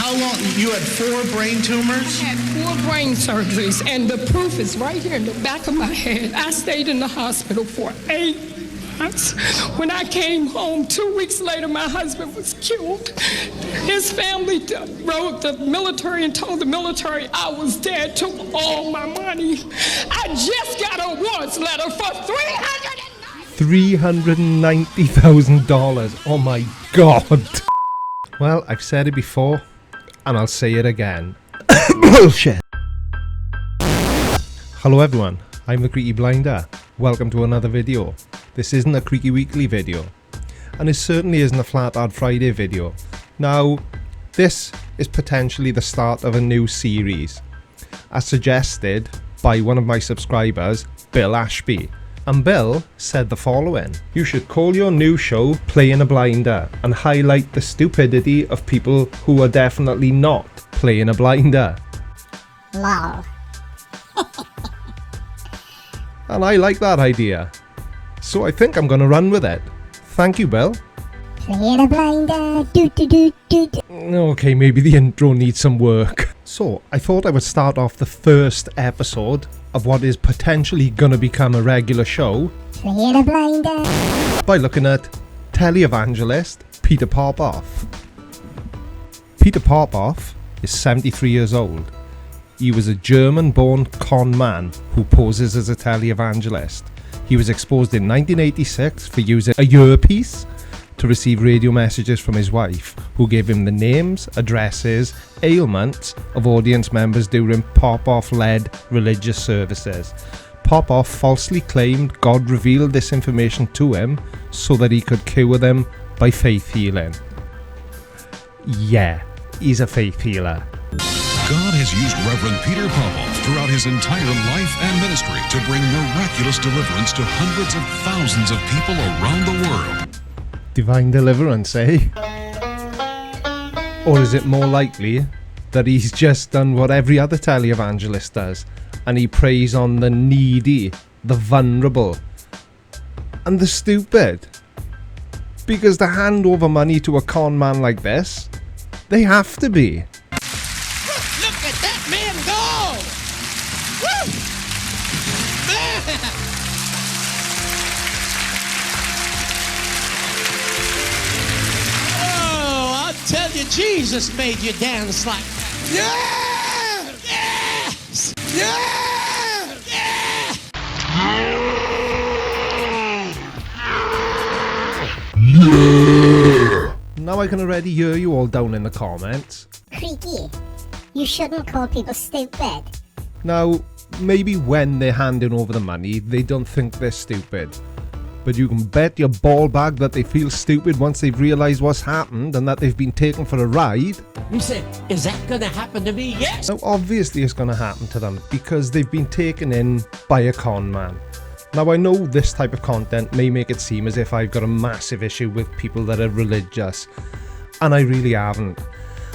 How long? You had 4 brain tumors? I had 4 brain surgeries, and the proof is right here in the back of my head. I stayed in the hospital for 8 months. When I came home 2 weeks later, my husband was killed. His family wrote the military and told the military I was dead, took all my money. I just got a warrants letter for $390,000. Oh my God. Well, I've said it before, and I'll say it again. Bullshit. Hello everyone, I'm the Creaky Blinder. Welcome to another video. This isn't a Creaky Weekly video, and it certainly isn't a Flat Art Friday video. Now, this is potentially the start of a new series, as suggested by one of my subscribers, Bill Ashby. And Bill said the following: you should call your new show Playing a Blinder and highlight the stupidity of people who are definitely not playing a blinder. Lol. And I like that idea, so I think I'm gonna run with it. Thank you, Bill. Playing a blinder. Do do do do do. Okay, maybe the intro needs some work. So I thought I would start off the first episode of what is potentially gonna become a regular show Playing a blinder. by looking at televangelist Peter Popoff. Peter Popoff is 73 years old. He was a German-born con man who poses as a televangelist. He was exposed in 1986 for using a earpiece to receive radio messages from his wife, who gave him the names, addresses, ailments of audience members during Popoff-led religious services. Popoff falsely claimed God revealed this information to him so that he could cure them by faith healing. Yeah, he's a faith healer. God has used Reverend Peter Popoff throughout his entire life and ministry to bring miraculous deliverance to hundreds of thousands of people around the world. Divine deliverance, eh? Or is it more likely that he's just done what every other televangelist does, and he preys on the needy, the vulnerable, and the stupid? Because to hand over money to a con man like this, they have to be. Look at that man go! Woo! Man! Oh, I'll tell you, Jesus made you dance like that. Yeah! Yes! Yeah! Yeah! Now I can already hear you all down in the comments. Creaky. You shouldn't call people stupid. Now, maybe when they're handing over the money, they don't think they're stupid. But you can bet your ball bag that they feel stupid once they've realised what's happened and that they've been taken for a ride. You said, is that gonna happen to me? Yes! Now, obviously it's going to happen to them because they've been taken in by a con man. Now, I know this type of content may make it seem as if I've got a massive issue with people that are religious, and I really haven't.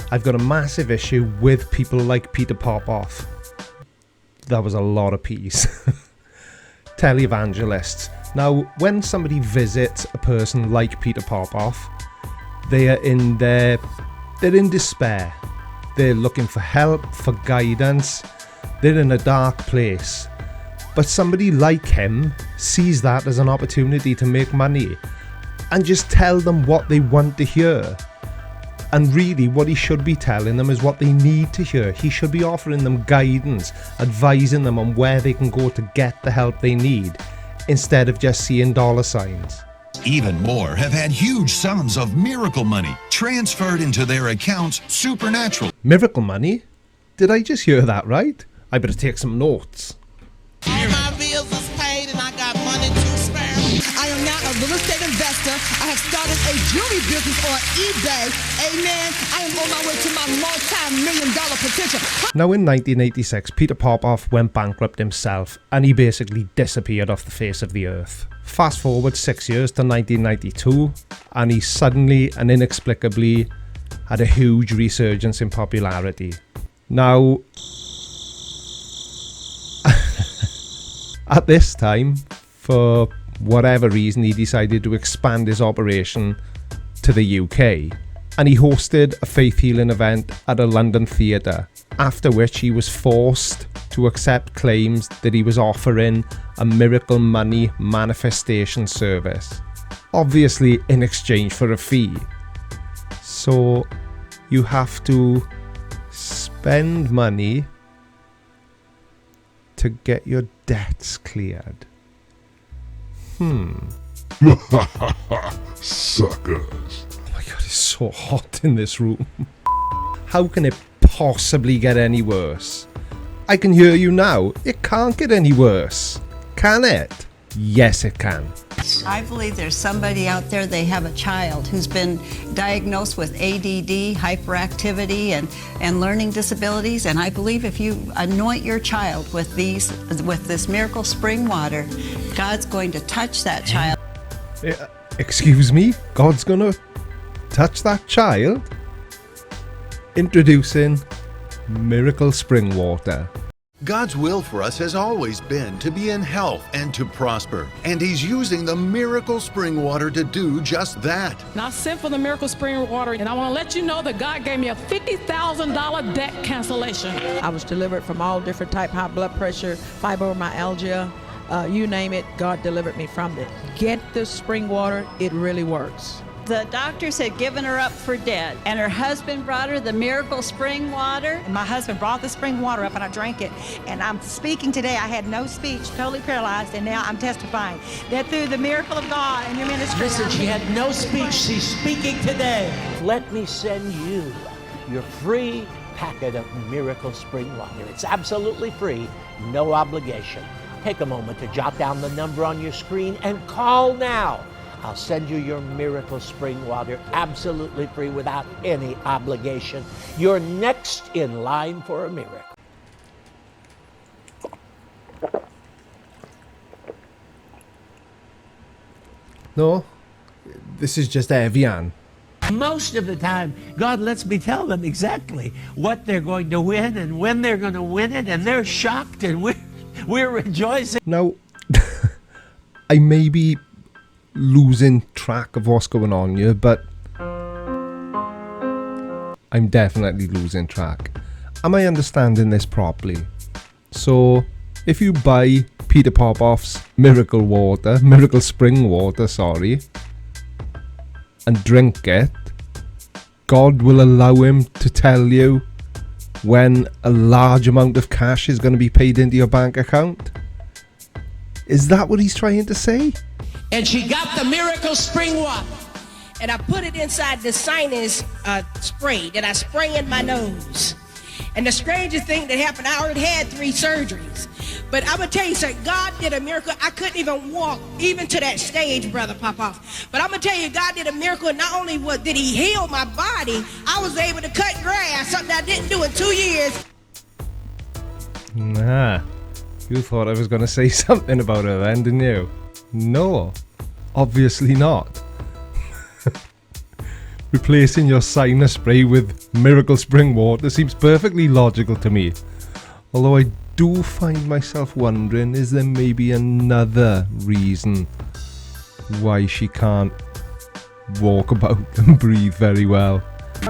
I've got a massive issue with people like Peter Popoff. That was a lot of P's. Televangelists. Now, when somebody visits a person like Peter Popoff, they're in despair. They're looking for help, for guidance. They're in a dark place. But somebody like him sees that as an opportunity to make money and just tell them what they want to hear. And really what he should be telling them is what they need to hear. He should be offering them guidance, advising them on where they can go to get the help they need, instead of just seeing dollar signs. Even more have had huge sums of miracle money transferred into their accounts supernaturally. Miracle money? Did I just hear that right? I better take some notes. All my bills is paid and I got money to spare. I am now a real estate investor. I have started a jewelry business on eBay. Amen. I am on my way to my multi-million-dollar potential. Now in 1986, Peter Popoff went bankrupt himself and he basically disappeared off the face of the earth. Fast forward 6 years to 1992 and he suddenly and inexplicably had a huge resurgence in popularity. Now, at this time, for whatever reason, he decided to expand his operation to the UK. and he hosted a faith healing event at a London theatre, after which he was forced to accept claims that he was offering a miracle money manifestation service, obviously in exchange for a fee. So you have to spend money to get your debts cleared. Suckers. Oh my god, it's so hot in this room. How can it possibly get any worse? I can hear you now. It can't get any worse. Can it? Yes, it can. I believe there's somebody out there, they have a child who's been diagnosed with ADD, hyperactivity, and learning disabilities. And I believe if you anoint your child with this miracle spring water, God's going to touch that child. Excuse me? God's gonna touch that child? Introducing Miracle Spring Water. God's will for us has always been to be in health and to prosper. And He's using the Miracle Spring Water to do just that. And I sent for the Miracle Spring Water, and I want to let you know that God gave me a $50,000 debt cancellation. I was delivered from all different type, high blood pressure, fibromyalgia, you name it, God delivered me from it. Get the spring water, it really works. The doctors had given her up for dead, and her husband brought her the miracle spring water. And my husband brought the spring water up, and I drank it. And I'm speaking today. I had no speech, totally paralyzed, and now I'm testifying that through the miracle of God and your ministry. Listen, she had no speech. She's speaking today. Let me send you your free packet of miracle spring water. It's absolutely free, no obligation. Take a moment to jot down the number on your screen and call now. I'll send you your miracle spring water absolutely free without any obligation. You're next in line for a miracle. No, this is just Evian. Most of the time, God lets me tell them exactly what they're going to win and when they're going to win it, and they're shocked and we're rejoicing. Now, I may be losing track of what's going on here, but I'm definitely losing track. Am I understanding this properly? So, if you buy Peter Popoff's miracle spring water, and drink it, God will allow him to tell you when a large amount of cash is going to be paid into your bank account? Is that what he's trying to say? And she got the miracle spring water, and I put it inside the sinus spray that I spray in my nose. And the strangest thing that happened, I already had 3 surgeries. But I'm going to tell you, sir, God did a miracle. I couldn't even walk, even to that stage, Brother Popoff. But I'm going to tell you, God did a miracle. And not only did He heal my body, I was able to cut grass, something I didn't do in 2 years. Nah, you thought I was going to say something about her then, didn't you? No, obviously not. Replacing your sinus spray with miracle spring water seems perfectly logical to me. Although I do find myself wondering, is there maybe another reason why she can't walk about and breathe very well?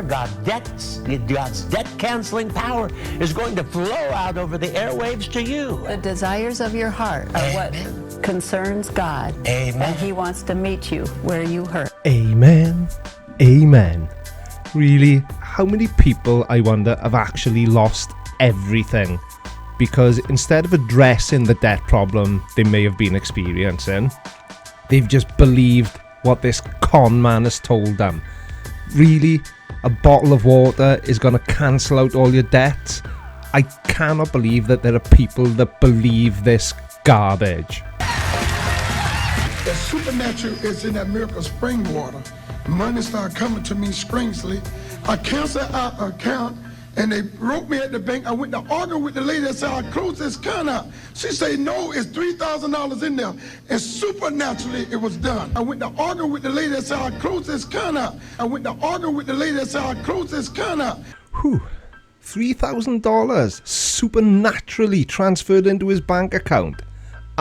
God's debt-canceling power is going to flow out over the airwaves to you. The desires of your heart are what concerns God. Amen. And He wants to meet you where you hurt. Amen. Amen. Really, how many people, I wonder, have actually lost everything because instead of addressing the debt problem they may have been experiencing, they've just believed what this con man has told them? Really? A bottle of water is going to cancel out all your debts? I cannot believe that there are people that believe this garbage. The supernatural is in that miracle spring water. Money started coming to me strangely. I canceled out an account and they wrote me at the bank. I went to argue with the lady that said, I'll close this account out. She said, no, it's $3,000 in there. And supernaturally, it was done. I went to argue with the lady that said, I'll close this account out. I went to argue with the lady that said, I'll close this account out. Whew. $3,000 supernaturally transferred into his bank account.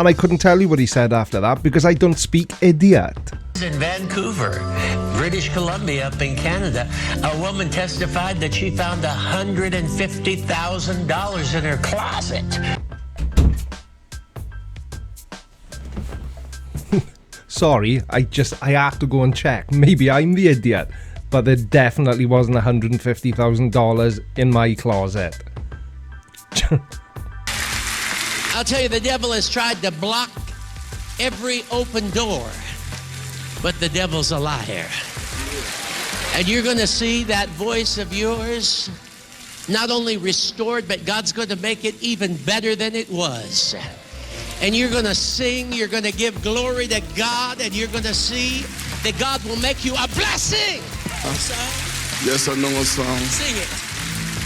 And I couldn't tell you what he said after that because I don't speak idiot. In Vancouver, British Columbia, up in Canada, a woman testified that she found $150,000 in her closet. Sorry, I have to go and check. Maybe I'm the idiot, but there definitely wasn't $150,000 in my closet. I'll tell you, the devil has tried to block every open door, but the devil's a liar. And you're going to see that voice of yours not only restored, but God's going to make it even better than it was. And you're going to sing, you're going to give glory to God, and you're going to see that God will make you a blessing. Yes, I know a song. Sing it.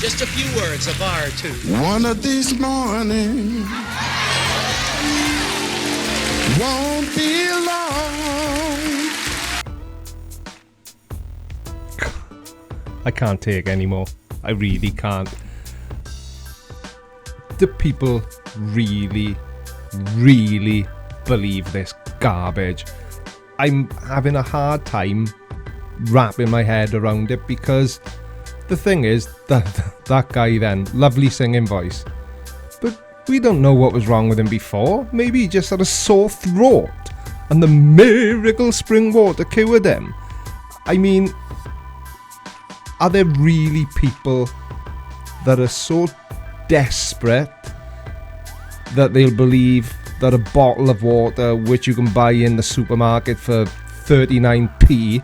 Just a few words, a bar or two. One of these mornings won't be long. I can't take anymore. I really can't. Do people really believe this garbage? I'm having a hard time wrapping my head around it because the thing is that guy then, lovely singing voice, but we don't know what was wrong with him before. Maybe he just had a sore throat and the miracle spring water cured him. I mean, are there really people that are so desperate that they'll believe that a bottle of water which you can buy in the supermarket for 39p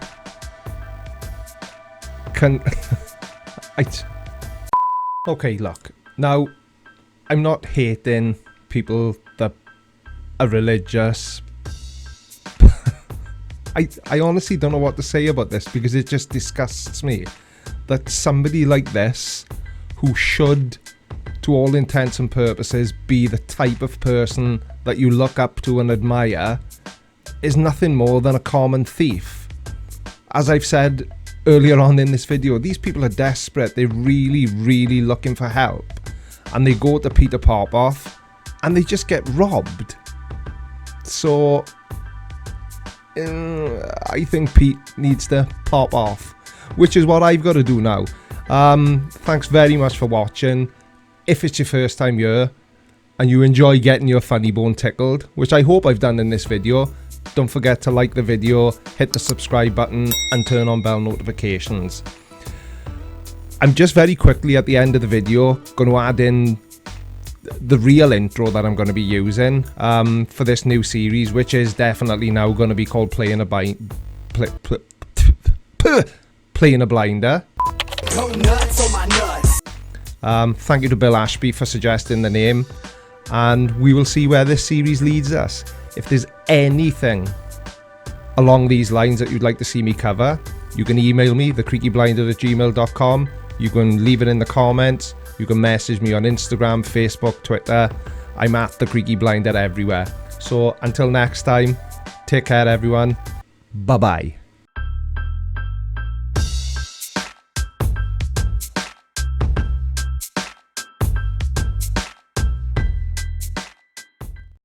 can... Okay, look, now I'm not hating people that are religious. I honestly don't know what to say about this because it just disgusts me that somebody like this, who should to all intents and purposes be the type of person that you look up to and admire, is nothing more than a common thief. As I've said earlier on in this video, these people are desperate. They're really looking for help, and they go to Peter Popoff and they just get robbed. So I think Pete needs to pop off, which is what I've got to do now. Thanks very much for watching. If it's your first time here and you enjoy getting your funny bone tickled, which I hope I've done in this video, don't forget to like the video, hit the subscribe button and turn on bell notifications. I'm just very quickly at the end of the video going to add in the real intro that I'm going to be using for this new series, which is definitely now going to be called Playing a Blinder. Go nuts on my nuts. Thank you to Bill Ashby for suggesting the name, and we will see where this series leads us. If there's anything along these lines that you'd like to see me cover, you can email me, thecreakyblinder@gmail.com. You can leave it in the comments. You can message me on Instagram, Facebook, Twitter. I'm at The Creaky Blinder everywhere. So until next time, take care everyone. Bye-bye.